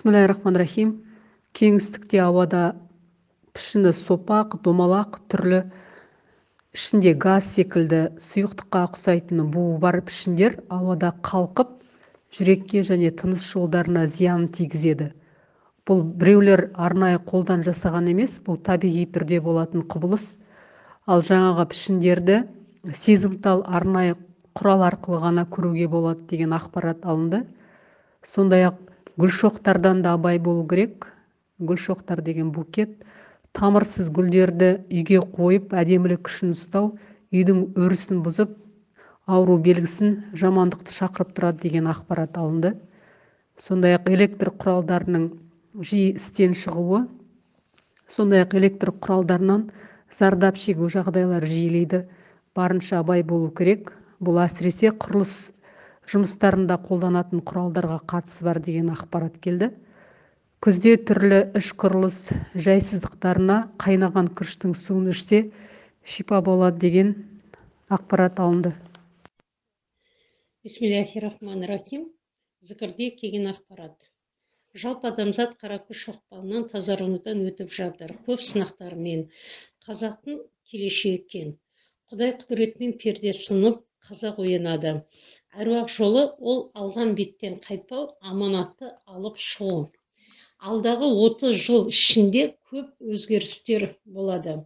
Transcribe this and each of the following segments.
Бисмиллахиррахманиррахим. Кеңістікте ауада пішіні сопақ, домалақ түрлі ішінде газ секілді сұйықтыққа ұқсайтын буы бар пішіндер ауада қалқып, жүрекке және тыныс жолдарына зиянын тигізеді. Бұл біреулер арнайы қолдан жасаған емес, бұл табиғи түрде болатын құбылыс. Ал жаңағы пішіндерді сезімтал арнайы құрал арқылы ғана көруге болады деген ақпарат алынды. Сондай-ақ гүлшоқтардан да абай болу керек. Гүлшоқтар деген букет. Тамырсыз гүлдерді үйге қойып, әдемілік күшін ұстау, үйдің өрісін бұзып, ауру белгісін, жамандықты шақырып тұрады деген ақпарат алынды. Сондай-ақ электр құралдарының жиі істен шығуы, сондай-ақ электр құралдарынан зардап шегу жағдайлар жиілейді. Барынша абай болу керек. Бұл әсіресе құрылыс жұмыстарында қолданатын құралдарға қатысы бар деген ақпарат келді. Күзде түрлі іш құрылыс жайсыздықтарына қайнаған күріштің суын ішсе, шипа болады деген ақпарат алынды. Бисмиллахиррахманиррахим. Зікірде келген ақпарат. Жалпы адамзат қара күш ықпалынан тазарудан өтіп жатыр. Көп сынақтармен қазақтың келешегі екен. Құдай құдіретімен перде сынып, қазақ оянады. Әруақ жолы ол алған беттен қайтпау, аманатты алып шығу. Алдағы 30 жыл ішінде көп өзгерістер болады.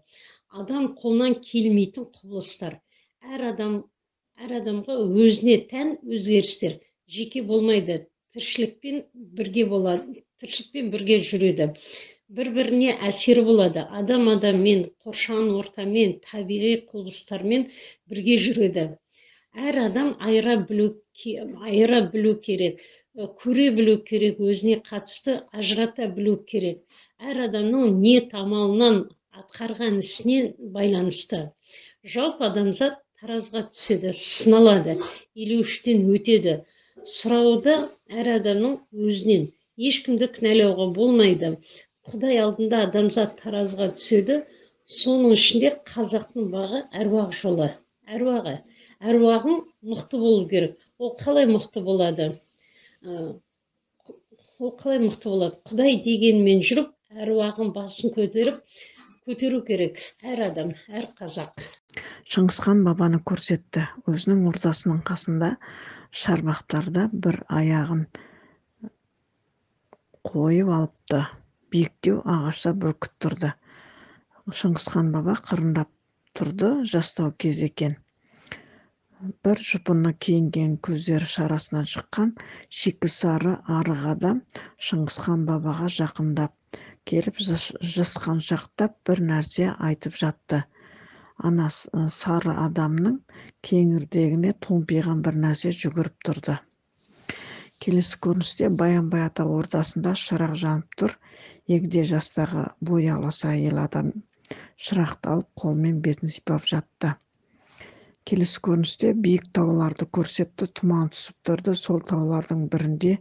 Адам қолынан келмейтін құбылыстар. Әр адамға өзіне тән өзгерістер. Жеке болмайды, тіршілікпен бірге жүреді. Бір-біріне әсері болады. Адаммен, қоршаған ортамен, табиғи құбылыстармен бірге жүреді. Әр адам айыра білу керек, көре білу керек, өзіне қатысты ажырата білу керек. Әр адамның ниет амалынан, атқарған ісіне байланысты. Жалпы адамзат таразға түседі, сыналады, 53-тен өтеді. Сұрауды әр адамның өзінен, ешкімді кінәлауға болмайды. Құдай алдында адамзат таразға түседі, соның ішінде қазақтың бағы әруақ жолы. Әруағың мықты болу керек. Ол қалай мықты болады? Құдай дегенмен жүріп, әруағын басын көтеру керек. Әр адам, әр қазақ. Шыңғысхан бабаны көрсетті. Өзінің ордасының қасында шарбақтарда бір аяғын қойып алыпты. Биіктеу ағашта бүркіт тұрды. Шыңғысхан баба қырындап тұрды, жастау кез екен. Бір жұпыны киінген көздері шарасынан шыққан шикі сары арық адам Шыңғысхан бабаға жақындап келіп жасқаншақтап бір нәрсе айтып жатты. Ана сары адамның кеңірдегіне томпиған бір нәрсе жүгіріп тұрды. Келесі көріністе Баянбай ата ордасында шырақ жанып тұр. Егде жастағы бояласа әйел адам шырақты алып қолмен бетін сипап жатты. Келесі көріністе биік тауларды көрсетті, тұман түсіп тұрды. Сол таулардың бірінде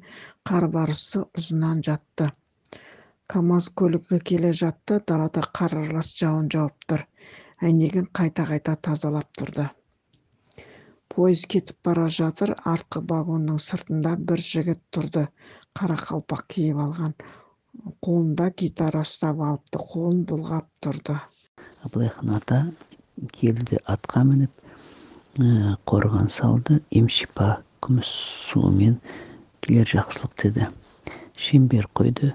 қар барысы ұзынан жатты. КамАЗ көлігі келе жатты, далада қар аралас жауын жауып тұр. Әйнегін қайта-қайта тазалап тұрды. Пойыз кетіп бара жатыр, артқы вагонның сыртында бір жігіт тұрды. Қара қалпақ киіп алған, қолында гитара ұстап алыпты, қолын бұлғап тұрды. Абылайхан ата келді, атқа мініп, қорған салды, емшипа күміс суымен келер жақсылық деді. Шеңбер қойды,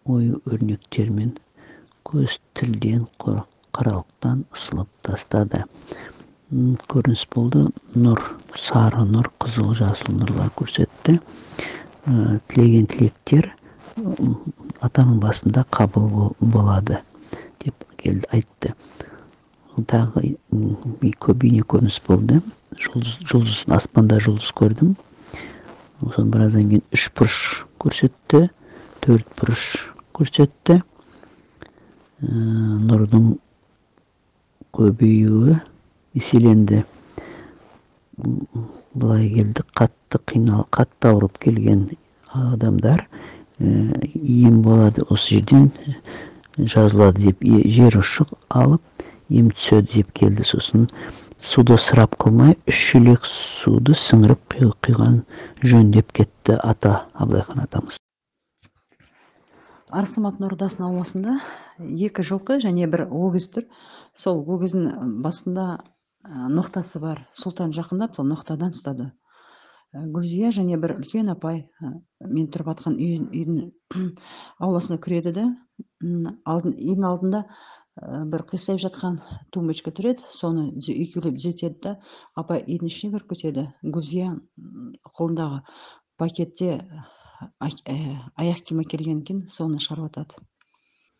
ою өрнектермен, көз тілден, қаралықтан ысылып тастады. Көрініс болды, нұр, сары нұр, қызыл, жасыл нұрлар көрсетті. Тілеген тілектер атаның басында қабыл болады деп келді, айтты. Тағы көбейне көрініс болды. Жұлдыз, аспанда жұлдыз көрдім. Сосын біраздан кейін 3 бұрыш көрсетті, 4 бұрыш көрсетті. Нұрдың көбеюі еселенді. Былай келді, қатты қиналып, қатты ауырып келген адамдар ем болады, осы жерден жазылады деп жер ұшық алып ем түседі деп келді. Сосын суды сырап қылмай 3 шелек суды сіңіріп құйған жөн деп кетті ата, Абылайхан атамыз. Арсамат ордасының ауласында 2 жылқы және 1 өгіз тұр. Сол өгіздің басында ноқтасы бар. Сұлтан жақындап, сол ноқтадан ұстады. Гүлзия және бір үлкен апай мен тұрып жатқан үйдің ауласына кіреді де, үйдің алдында бір қисайып жатқан тумбочка тұр еді, соны екеулеп түзетеді да, апай үйдің ішіне кіріп кетеді. Гүлзия қолындағы пакетте аяқ киім әкелген екен, соны шығарып жатады.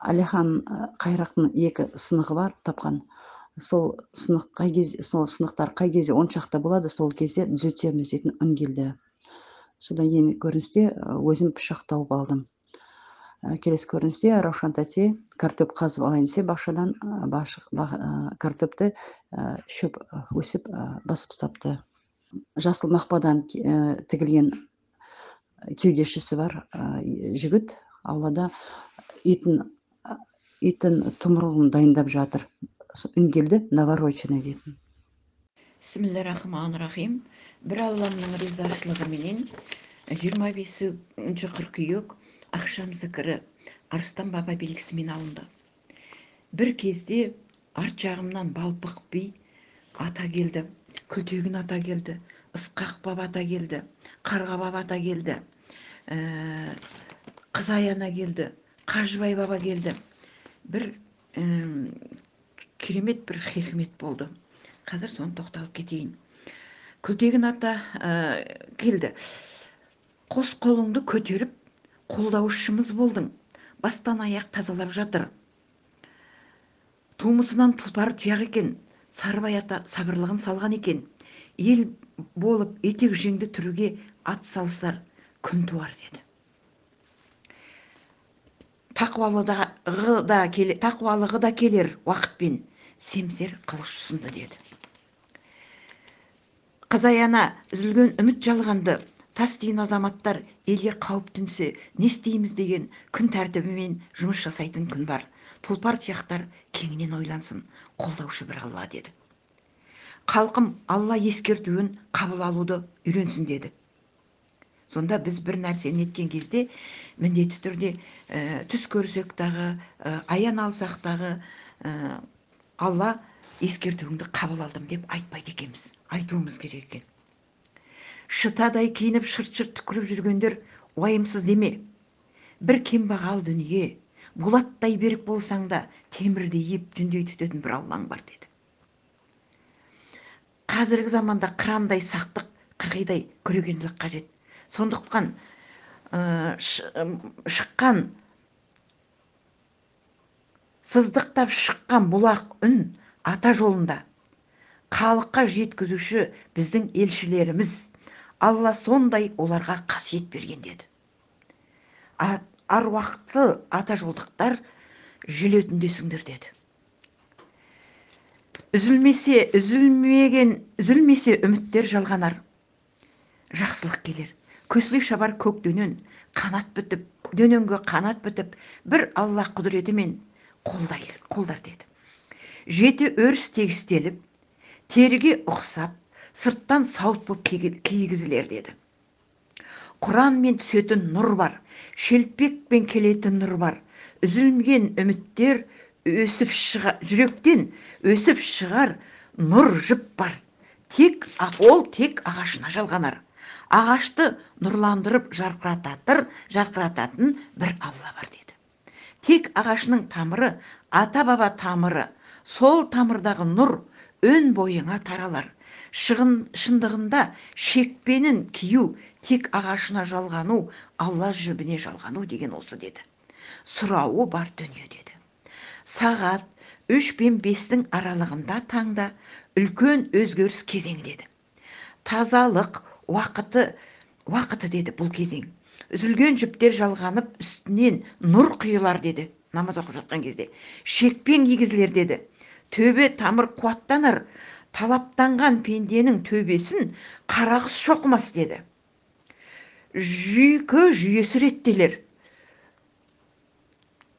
Әлихан Қайрақтың 2 сынығы бар тапқан. Сол сынықтар қай кезде 10 шақты болады, сол кезде түзетеміз дейтін үн келді. Содан кейін көріністе өзім пышақ тауып алдым. Келесі көріністе Раушан тәте картоп қазып алайын десе, бақшадан картопты шөп өсіп басып ұстапты. Жасыл мақпадан тігілген кеудешесі бар жігіт аулада итін тұмырылын дайындап жатыр. Үн келді, навороченный дейтін. Бисмиллахиррахманиррахим. Бір Алламның ризашылығыменен 25 қыркүйек ақшам зікірі Арыстан баба белгісімен алынды. Бір кезде арт жағымнан Балпық би ата келді, Күлтегін ата келді, Ысқақ баба ата келді, Қарға баба ата келді, Қызаяна келді, Қажыбай баба келді. Бір керемет бір хикмет болды. Қазір соны тоқталып кетейін. Күлтегін ата келді. Қос қолыңды көтеріп, қолдаушымыз болдың. Бастан аяқ тазалап жатыр. Тумысынан тұлпар тұяқ екен. Сарыбай ата сабырлығын салған екен. Ел болып етек жеңді түріге ат салсар күн туар деді. Тақуалығы да келер уақытпен, семсер қылыш ұсынды деді. Қызаяна үзілген үміт жалғанды, тас түйін азаматтар елге қауіп түнсе, не істейміз деген күн тәртібімен жұмыс жасайтын күн бар. Тұлпар тұяқтар кеңінен ойлансын, қолдаушы бір Алла деді. Халқым Алла ескертуін қабыл алуды үйренсін деді. Сонда біз бір нәрсені еткен кезде міндетті түрде түс көрсек дағы, аян алсақ дағы Алла ескертуіңді қабыл алдым деп айтпайды екенбіз. Айтуымыз керек екен. Шытадай киініп шырт-шырт түкіріп жүргендер уайымсыз деме. Бір кембағал дүние, болаттай берік болсаң да темірдей еп түндей түтетін бір Аллаң бар деді. Қазіргі заманда қырандай сақтық, қырғидай көрегенділік қажет. Сондықтан сыздықтап шыққан бұлақ үн ата жолында. Халыққа жеткізуші біздің елшілеріміз. Алла сондай оларға қасиет берген деді. Аруақты ата жолдықтар желетіндесіңдер деді. Үзілмесе үміттер жалғанар. Жақсылық келер. Көсілі шабар көк дөнен, дөненге қанат бітіп, бір Алла құдіретімен қолдар деді. Жеті өріс тегістеліп, теріге ұқсап, сырттан сауыт боп киігізілер деді. Құранмен түсетін нұр бар, шелпекпен келетін нұр бар. Үзілмеген үміттер жүректен өсіп шығар нұр жіп бар. Ол тек ағашына жалғанар. Ағашты нұрландырып жарқырататын бір Алла бар деді. Тек ағашының тамыры, ата-баба тамыры, сол тамырдағы нұр өн бойыңа таралар. Шындығында шекпенін кию, тек ағашына жалғану, Алла жібіне жалғану деген осы деді. Сұрауы бар дүние деді. Сағат 3 пен 5-тің аралығында таңда үлкен өзгеріс кезең деді. Тазалық уақыты деді бұл кезең. Үзілген жіптер жалғанып, үстінен нұр құйылар деді. Намаз оқып жатқан кезде. Шекпен кигізілер деді. Төбе тамыр қуаттанар. Талаптанған пенденің төбесін қарағыс шоқымас деді. Жүйесі реттелер.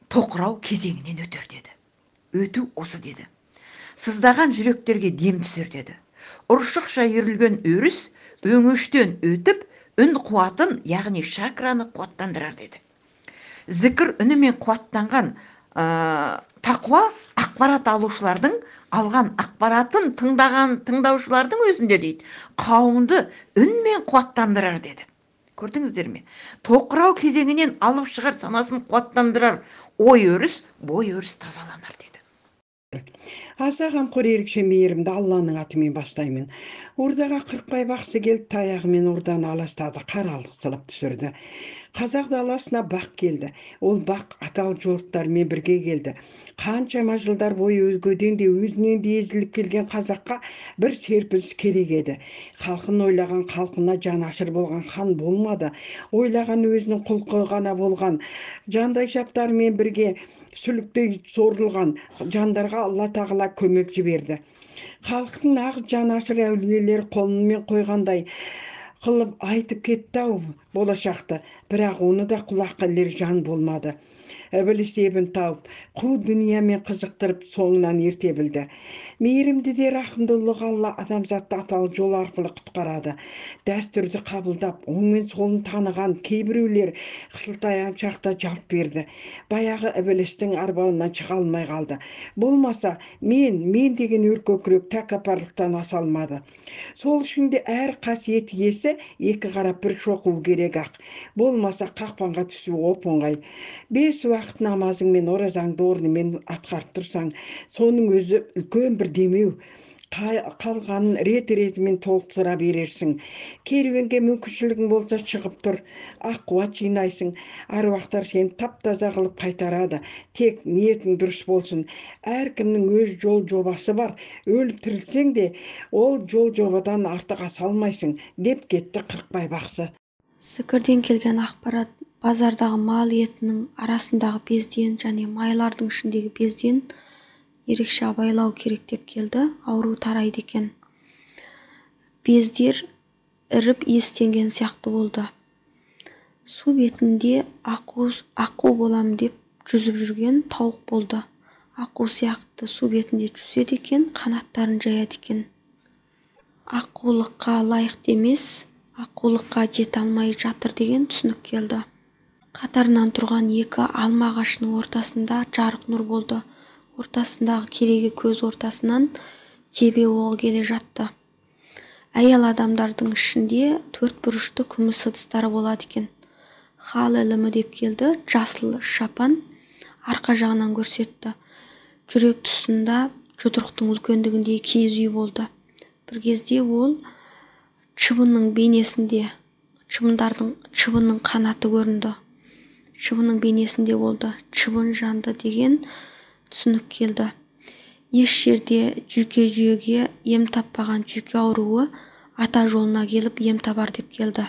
Тоқырау кезеңінен өтер деді. Өту осы деді. Сыздаған жүректерге дем түсер деді. Ұршықша үйірілген өріс өңештен өтіп, үн қуатын, яғни шакраны қуаттандырар деді. зікір үнімен қуаттанған тақуа ақпарат алушылардың алған ақпаратын тыңдаушылардың өзінде дейді қауымды үнмен қуаттандырар деді. Көрдіңіздер ме? Тоқырау кезеңінен алып шығар, санасын қуаттандырар ой өріс, бой өріс тазаланар деді. Аса қамқор ерекше мейірімді Алланың атымен бастаймын. Ордаға қырықбай бақсы келді, таяғымен орданы аластады, қаралық сылып түсірді. Қазақ даласына бақ келді. Ол бақ атал жорттармен бірге келді. Қаншама жылдар бойы өзгеден де өзінен де езіліп келген қазаққа бір серпіліс керек еді. Халқын ойлаған халқына жанашыр болған хан болмады. Ойлаған өзінің құлқы ғана болған. Жандай жаптарымен бірге сүліктей сорылған жандарға Алла тағала көмек жіберді. Халықтың нағыз жанашыр әулиелер қолымен қойғандай қылып айтып кетті-ау болашақты, бірақ оны да құлаққа ілер жан болмады. Ібіліс ебін тауып, қу дүниямен қызықтырып, соңынан ерте білді. Мейірімді де рахымдылығы Алла адамзатты аталы жол арқылы құтқарады. Дәстүрді қабылдап, оң мен солын таныған кейбіреулер қысылтаяң шақта жалт берді. Баяғы ібілістің арбауынан шыға алмай қалды. Болмаса, мен деген өркөкірек тәкаппарлықтан аса алмады. Сол үшін де әр қасиет иесі екі қарап бір шоқу керек ақ. Болмаса қақпанға түсу оп-оңай. 5 уақыт намазың мен оразаңды орнымен атқарып тұрсаң, соның өзі үлкен бір демеу. Қалғанын рет-ретімен толықтыра берерсің. Керуенге мүмкіншілігің болса шығып тұр, ақ-қуат жинайсың. Аруақтар сені тап-таза қылып қайтарады. Тек ниетің дұрыс болсын. Әркімнің өз жол жобасы бар. Өліп тірілсең де, ол жол жобадан артық аса алмайсың, деп кетті қырықбай бақсы. Зікірден келген ақпарат базардағы мал етінің арасындағы безден және майлардың ішіндегі безден ерекше абайлау керек деп келді. Ауру тарайды екен. Бездер іріп иістенген сияқты болды. Су бетінде аққу болам деп жүзіп жүрген тауық болды. Аққу сияқты су бетінде жүзеді екен, қанаттарын жаяды екен. Аққулыққа лайықты емес, аққулыққа жете алмай жатыр деген түсінік келді. Қатарынан тұрған екі алма ағашының ортасында жарық нұр болды. Ортасындағы кереге көз ортасынан жебе оғы келе жатты. Әйел адамдардың ішінде 4 бұрышты күміс ыдыстары болады екен. Хал ілімі деп келді, жасыл шапан арқа жағынан көрсетті. Жүрек тұсында жұдырықтың үлкендігінде киіз үй болды. Бір кезде ол шыбынның бейнесінде, шыбынның қанаты көрінді. Шыбынның бейнесінде болды. Шыбын жанды деген түсінік келді. Еш жерде жүйке ем таппаған жүйке ауруы ата жолына келіп ем табар деп келді.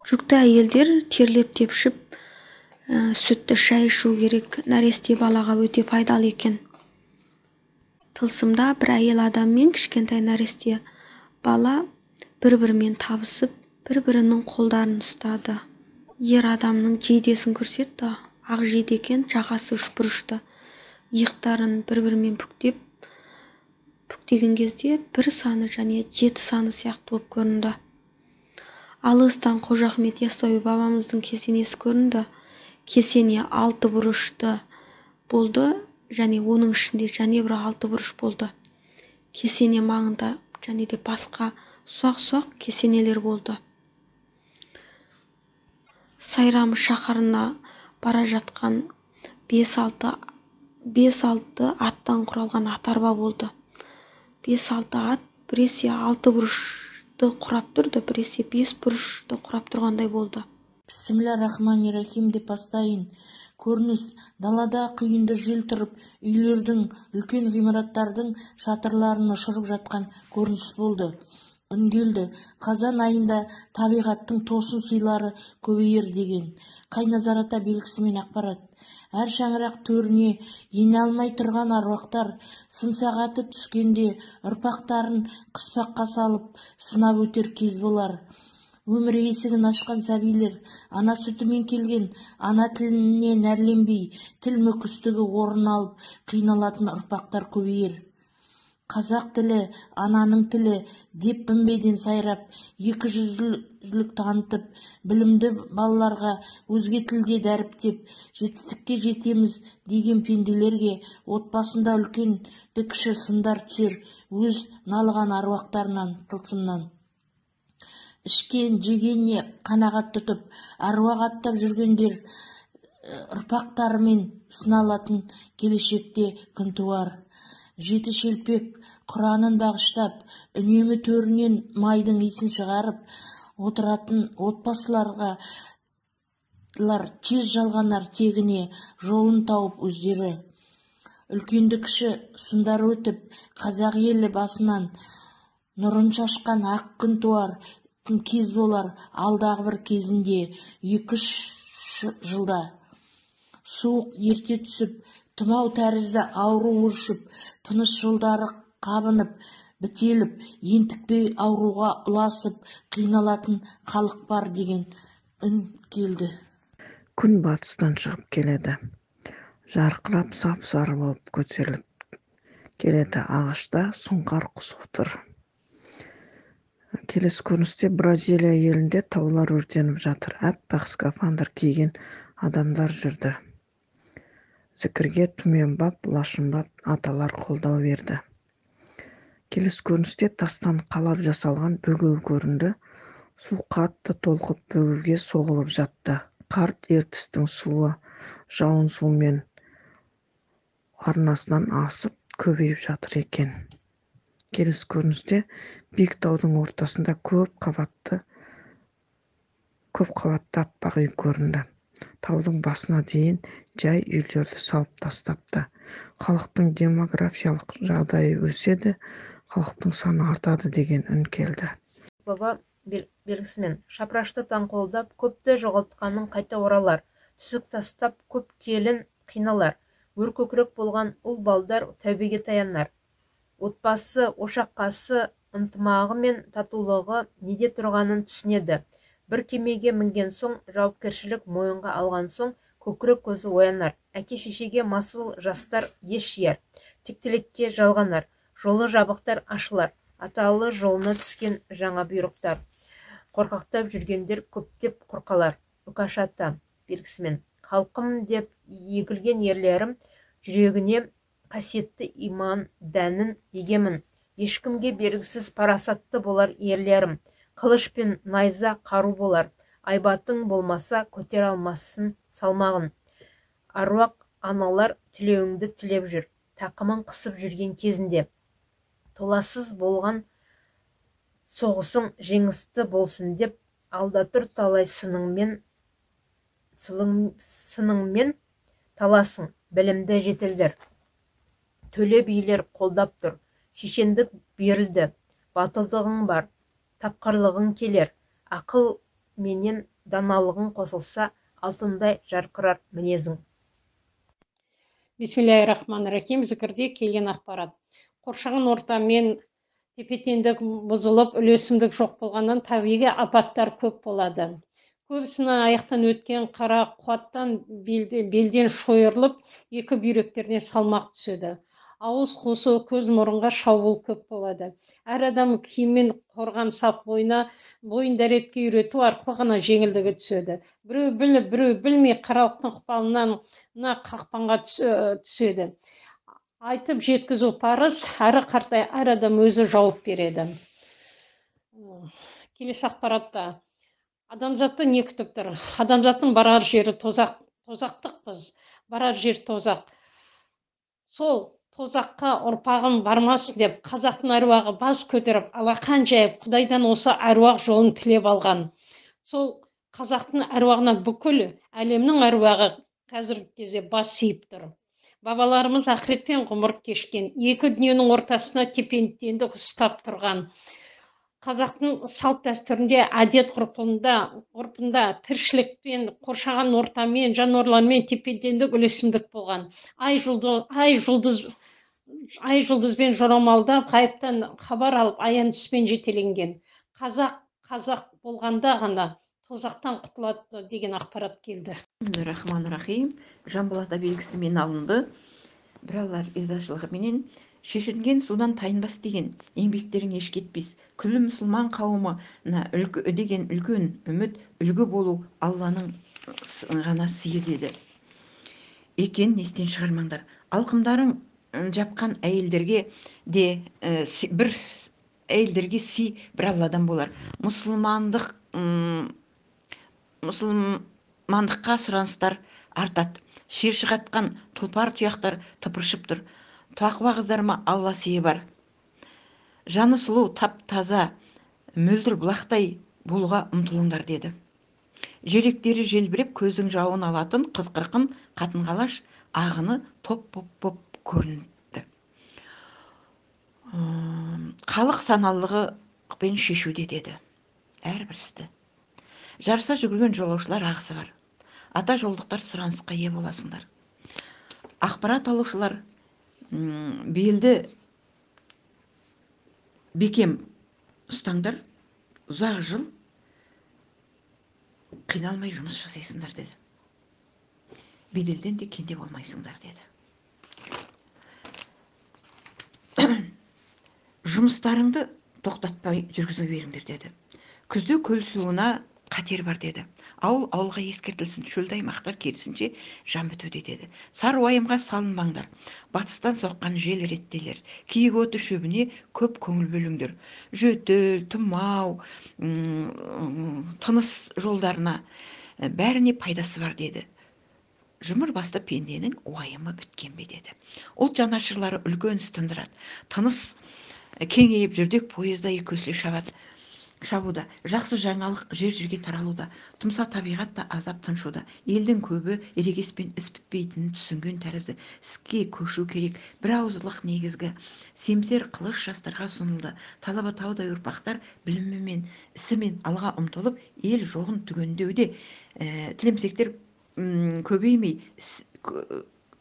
Жүкті әйелдер терлеп тепшіп сүтті шай ішу керек, нәресте балаға өте пайдалы екен. Тылсымда бір әйел адам мен кішкентай нәресте бала бір-бірімен табысып, бір-бірінің қолдарын ұстады. Ер адамның жейдесін көрсетті. Ақ жейде екен, жағасы үшбұрышты. Иықтарын бір-бірімен бүктеген кезде 1 саны және 7 саны сияқты болып көрінді. Алыстан Қожа Ахмет Яссауи бабамыздың кесенесі көрінді. Кесене 6 бұрышты болды және оның ішінде және бір 6 бұрыш болды. Кесене маңында және де басқа ұсақ-ұсақ кесенелер болды. Сайрам шаһарына бара жатқан 5-6 аттан құралған атарба болды. 5-6 ат біресе 6 бұрышты құрап тұрды, біресе 5 бұрышты құрап тұрғандай болды. Бисмиллахир-рахманир-рахим деп бастайын. Көрініс, далада құйынды жел тұрып, үйлердің, үлкен ғимараттардың шатырларын ұшырып жатқан көрініс болды. Үнгелді, қазан айында табиғаттың тосын сыйлары көбейер деген. Қайназарата белгісімен ақпарат. Әр шаңырақ төріне ене алмай тұрған аруақтар сын сағаты түскенде ұрпақтарын қыспаққа салып сынап өтер кез болар. Өмір есігін ашқан сәбилер, ана сүтімен келген, ана тіліне нәрленбей, тіл мүкістігі орын алып, қиналатын ұрпақтар көбейер. қазақ тілі ананың тілі деп мінбеден сайрап, екі жүзділік танытып, білімді балаларға өзге тілде дәріптеп, жетістікке жетеміз деген пенделерге отбасында үлкенді кіші сындар түсер, өз налыған аруақтарынан, тылсымнан. Ішкен жегеніне қанағат тұтып, аруақ аттап жүргендер ұрпақтарымен сыналатын келешекте күн туар. Жеті шелпек құранын бағыштап, үнемі төрінен майдың иісін шығарып отыратын отбасыларға тез жалғанар тегіне жолын тауып өздері. Үлкенді кіші сындар өтіп, қазақ елі басынан нұрын шашқан ақ күн туар, кез болар алдағы бір кезінде, 2-3 жылда. Суық ерте түсіп, тұмау тәрізді ауру өршіп, тыныс жолдары қабынып, бітеліп, ентікпей ауруға ұласып, қиналатын халық бар деген үн келді. Күн батыстан шығып келеді. Жарқырап сап-сары болып көтеріліп келеді. Ағашта сұңқар құс отыр. Келесі көріністе Бразилия елінде таулар өртеніп жатыр. Аппақ скафандр киген адамдар жүрді. Зікірге түменбап, лашынбап аталар қолдау берді. Келесі көріністе тастан қалап жасалған бөгеу көрінді. Су қатты толқып бөгеуге соғылып жатты. Қарт ертістің суы жауын суымен арнасынан асып көбейіп жатыр екен. Келесі көріністе биік таудың ортасында көп қабатты аппақ үй көрінді. Таудың басына дейін жай үйлерді салып тастапты. Халықтың демографиялық жағдайы өседі, халықтың саны артады деген үн келді. Баба белгісімен шапрашты таң қолдап, көпті жоғалтқанын қайта оралар, түсік тастап көп келін қиналар, өр көкірек болған ұл балдар тәубеге таянар. Отбасы, ошаққасы, ынтымағы мен татулығы неде тұрғанын түсінеді. Бір кемеге мінген соң, жауапкершілік мойынға алған соң, көкірек көзі оянар. Әке-шешеге масыл жастар еш жияр. Тектілікке жалғанар. Жолы жабықтар ашылар. Аталы жолына түскен жаңа бұйрықтар. Қорқақтап жүргендер көптеп қорқалар. Үкаш ата белгісімен халқым деп егілген ерлерім, жүрегіне қасиетті иман дәнін егемін. Ешкімге белгісіз парасатты болар ерлерім. Қылыш пен найза қару болар. Айбатың болмаса көтер алмасын салмағын. Аруақ аналар тілеуіңді тілеп жүр. Тақымын қысып жүрген кезінде. Толасыз болған соғысың жеңісті болсын деп, алда тұр талай сыныңмен таласың, білімді жетілдір. Төле билер қолдап тұр, шешендік берілді, батылдығың бар, тапқырлығың келер, ақыл менен даналығың қосылса, алтындай жарқырар мінезің. Бисмиллахир-рахманир-рахим. Зікірде келген ақпарат. Қоршаған ортамен тепе-теңдік бұзылып, үлесімдік жоқ болғаннан табиғи апаттар көп болады. Көбісінің аяқтан өткен қара қуаттан белден шойырылып, екі бүйректеріне салмақ түседі. Ауыз қосу, көз мұрынға шабуыл көп болады. Әр адам киіммен қорған сап бойын дәретке үйрету арқылы ғана жеңілдігі түседі. Біреу біліп, біреу білмей қаралықтың ықпалынан қақпанға түседі. Айтып жеткізу парыз, әрі қартай әр адам өзі жауап береді. Келесі ақпаратта адамзатты не күтіп тұр? Адамзаттың барар жері тозақ. Тозақтықпыз, барар жер тозақ. Сол тозаққа ұрпағым бармасын деп, қазақтың әруағы бас көтеріп, алақан жайып, Құдайдан осы әруақ жолын тілеп алған. Сол қазақтың әруағына бүкіл әлемнің әруағы қазіргі кезде бас сейіп тұр. Бабаларымыз ақыреттен ғұмыр кешкен, екі дүниенің ортасына тепе-теңдік ұстап тұрған. Қазақтың салт дәстүрінде, әдет ғұрпында тіршілікпен, қоршаған ортамен, жануарлармен тепе-теңдік үлесімдік болған. Ай жұлдызбен жорамалдап, ғайыптан хабар алып, аян түспен жетеленген. Қазақ болғанда ғана тозақтан құтылады деген ақпарат келді. Рахман-рахим. Жамбыл ата белгісімен алынды. Бір аллар ризашылығыменен шешінген судан тайынбас деген еңбектерің еш кетпес. Күллі мұсылман қауымына деген үлкен үміт, үлгі болу Алланың ғана сыйы деді. Екен естен шығармаңдар. Алқымдарың жапқан әйелдерге де бір әйелдерге сый бір Алладан болар. Мұсылмандыққа сұраныстар артады. Шерші қатқан тұлпар тұяқтар тыпыршып тұр. Тақуа қыздарыма Алла сыйы бар. Жаны сұлу, тап-таза, мөлдір бұлақтай болуға ұмтылыңдар деді. Жүректері желбіреп көздің жауын алатын қыз-қырқын қатын-қалаш ағыны топ-топ көрінді. Халық саналылығымен шешуде деді. Әрбір істі. Жарыса жүгірген жолаушылар ағысы бар. Ата жолдықтар сұранысқа ие боласыңдар. Ақпарат алушылар белді бекем ұстаңдар, ұзақ жыл қиналмай жұмыс жасайсыңдар деді. Беделден де кенде болмайсыңдар деді. Жұмыстарыңды тоқтатпай жүргізе беріңдер деді. Күзде көл суына қатер бар деді. Ауылға ескертілсін, шөлді аймақтар керісінше жан бітуде деді. Сары уайымға салынбаңдар. Батыстан соққан жел реттелер. Киік оты шөбіне көп көңіл бөліңдер. Жөтел, тұмау, тыныс жолдарына бәріне пайдасы бар деді. Жұмыр басты пенденің уайымы біткен бе деді. Ұлт жанашырлары үлкен іс тындырады. Тыныс кеңейіп жүрдек поездай көсіле шабуда. Жақсы жаңалық жер-жерге таралуда. Тұмса табиғат та азап тыншуда. Елдің көбі ерегеспен іс бітпейтінін түсінген тәрізді. Іске көшу керек. Бір ауыздылық негізгі. Семсер қылыш жастарға ұсынылды. Талабы таудай ұрпақтар білімімен, ісімен алға ұмтылып, ел жоғын түгендеуде. Тілемсектер көбеймей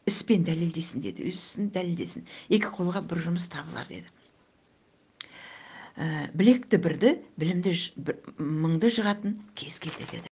іспен дәлелдесін деді. Өз ісін дәлелдесін. Екі қолға бір жұмыс табылар деді. Білекті бірді, білімді мыңды жығатын кез келді деді.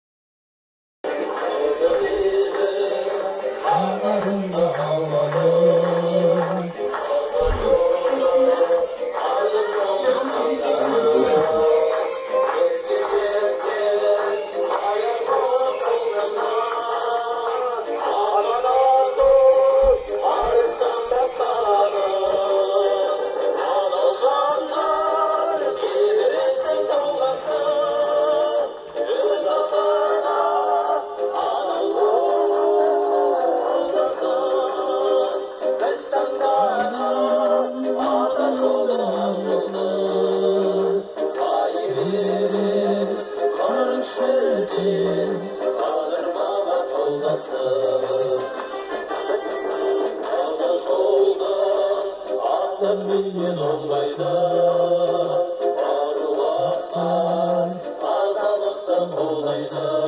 Olmaydı.